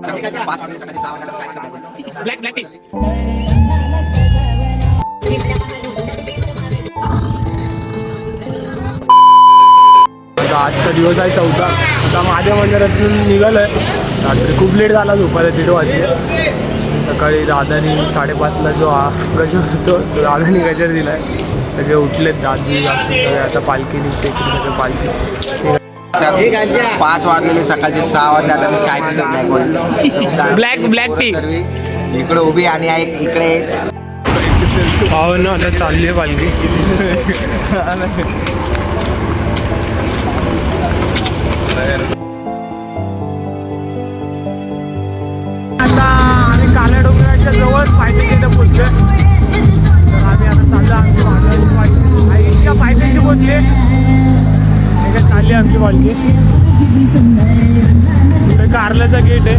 Black black tea. आजचा दिवस आहे 4था. आता माझ्या मंदिरातून निघालोय. रात्री खूप लेट झाला, झोपायला 1:30 वाजले. सकाळी दादानी 5:30ला जो गजर होतो तो दादानी गजर दिलाय. सगळे उठलेत, दादी आता पालखी निघते इकडे, सगळे पालखी. 5 वाजले, सकाळचे 6 वाजले. आता मी चाय पितो ब्लॅक टी इकडे उभी आणि इकडे पावन. आता चालली आहे पालखी. आता आम्ही काल्या डोंगराच्या जवळ पायथ्याच्या पोचले. आम्ही आता चाललो आमची आईच्या पायथ्याशी पोचले. त्याच्यात चालली आमची पालखी. पुढे कारल्याचा गेट आहे,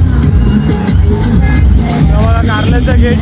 आम्हाला कारल्याचा गेट.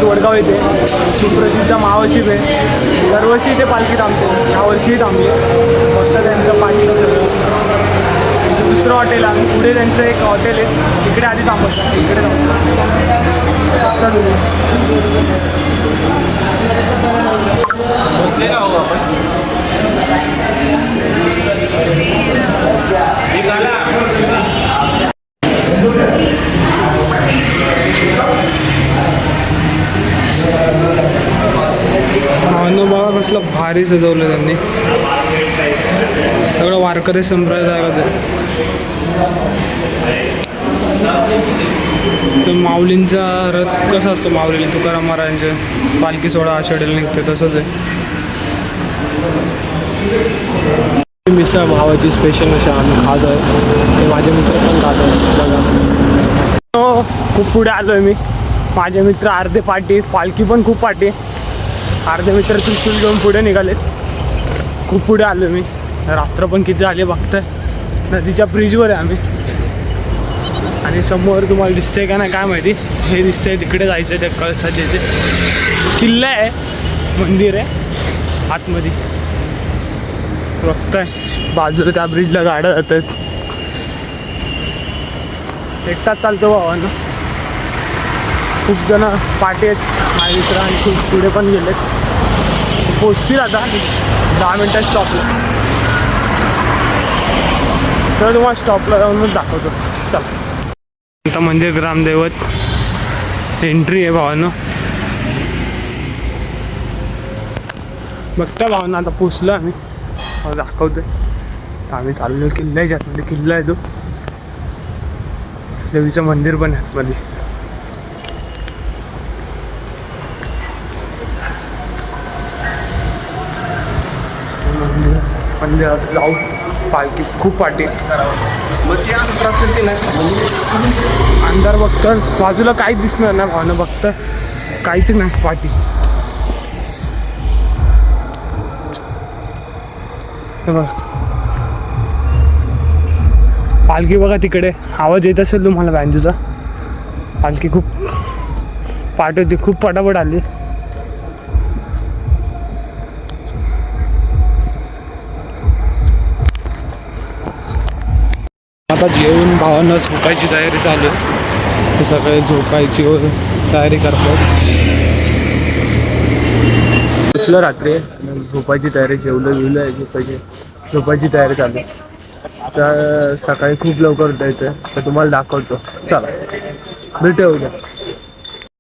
वडगाव येथे सुप्रसिद्ध मावळशिप आहे. दरवर्षी इथे पालखी थांबते, यावर्षीही थांबली. फक्त त्यांचं पाठचं सगळं त्यांचं दुसरं हॉटेल आहे. पुढे त्यांचं एक हॉटेल आहे, इकडे आधी थांबवतात, इकडे बसले ना हो आपण. बघा कसलं भारी सजवलं त्यांनी. सगळं वारकरी संप्रदायाचं आहे. माऊलींचा रथ कसा असतो, माऊली तुकाराम महाराजांचे पालखी सोहळा आषाढीला निघते तसंच आहे. मिसळ भावाची स्पेशल अशा आम्ही खात आहे. ते माझे मित्र पण खात आहेत. बघा खूप पुढे आलो आहे मी. माझे मित्र अर्धे पाठी, पालखी पण खूप पाठी. अर्धे मित्र त्रिशूल घेऊन पुढे निघालेत. खूप पुढे आलो मी. रात्र पण किती झाली बघताय. नदीच्या ब्रिजवर आहे आम्ही. आणि समोर तुम्हाला दिसतंय का नाही काय माहिती, हे दिसतंय तिकडे जायचं आहे. त्या कळसाच्या इथे किल्ला आहे, मंदिर आहे आतमध्ये बघताय. बाजूला त्या ब्रिजला गाड्या जात आहेत. एकटाच चालतो भावानं. खूप जण पाठी आहेत माझे मित्र आणि खूप पुढे पण गेलेत. पोचतील आता 10 मिनटात स्टॉपला. तर तुम्हाला स्टॉपला जाऊनच दाखवतो. चला. आता मंदिर ग्रामदैवत एंट्री आहे भावानं. बघता भावानं आता पोचलो आम्ही, दाखवतोय. आम्ही चाललो किल्ल्याच्या आतमध्ये. किल्ला आहे तो, देवीचं मंदिर पण आहे आतमध्ये. मंदिरात जाऊ. पालखी खूप पाठी. अंधार बघतं, बाजूला काहीच दिसणार नाही भावनं. बघतं काहीच नाही पाठी. बघा पालखी बघा तिकडे. आवाज येत असेल तुम्हाला बँजूचा. पालखी खूप पाठ होती, खूप पटापट आली. आता जेवून भावांना झोपायची तयारी चालू आहे. सगळे झोपायची तयारी करतात. बसलं रात्री झोपायची तयारी, जेवलं झोपायची तयारी चालू. तर सकाळी खूप लवकर उठायचं तर तुम्हाला दाखवतो. चला भेटूया उद्या.